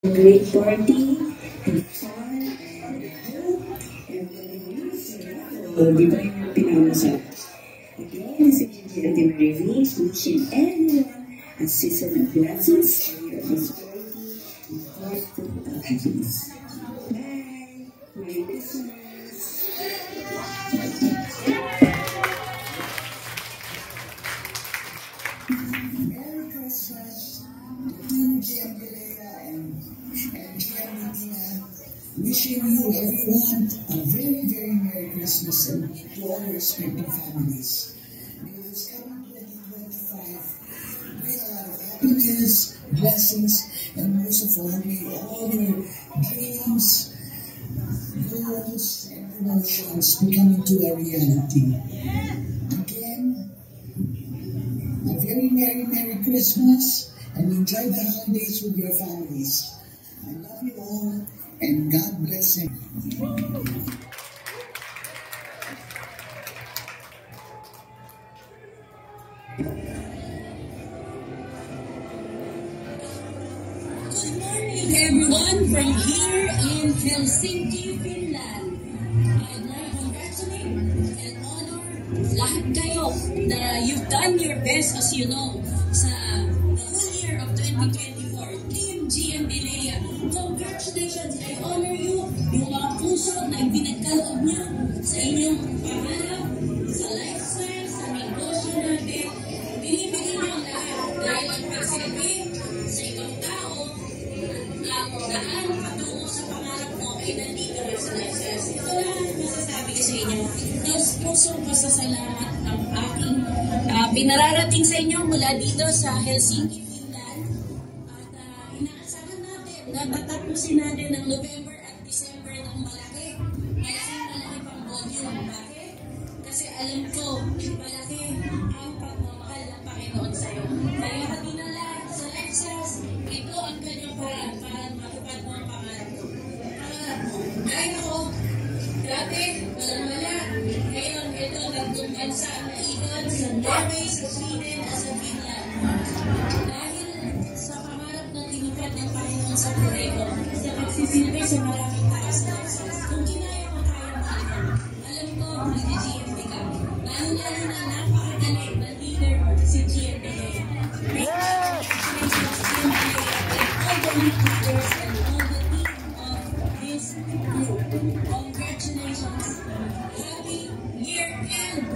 great party and fun, and I hope everyone will be very happy now. Again, this is Auntie Marie wishing everyone a season of blessings, a year of prosperity, and heartfelt happiness. Bye! Merry Christmas! Merry Christmas to Team Giangalea and Giangalea. Wishing you everyone a very, very Merry Christmas and to all your respective families. May this coming 2025 bring a lot of happiness, blessings, and most of all, may all your dreams, goals, and promotions become into a reality. Again, a very Merry, Merry Christmas and enjoy the holidays with your families. I love you all and God bless you. Good morning, everyone, from here in Helsinki, Finland. I'd like to congratulate and honor lahat kayo na you've done your best, as you know, sa the whole year of 2024. Team GMBLEA, congratulations! I honor you, yung mga puso na ibinagkaloob nyo sa inyong pangarap, sa lifestyle, sa negosyo natin. Binibigyan nyo ang lahat dahil ang pagsilbi sa ibang tao ang daan patungo sa pangarap mo ay nandito na sa lifestyle. Ito lang ang masasabi ko sa inyo. Diyos pusong pasasalamat ang aking pinararating sa inyo mula dito sa Helsinki, Finland. At inaasahan natin na tatapusin natin ng November at December ng malaki. Kasi malaki pang volume. Bakit? Kasi alam ko, malaki ang pagmamahal ng Panginoon sa iyo. Kaya madinala sa Lexus, ito ang kanyang paraan para matupad mo ang pangarap mo. Dahil ako, dati, wala. Ngayon, ito, tatlong bansa na ikon sa Norway, sa Sweden, at sa Finland. Dahil sa pangarap na tinupad ng Panginoon sa buhay ko, sa pagsisilbi sa maraming tao sa Lexus, kung kinaya mo kaya mo, alam ko, mag-GMB ka. Lalo-lalo na napakagaling na leader si GMBLEA. Congratulations, GMBLEA, and all the leaders and all the team of this group. Congratulations. Happy year end!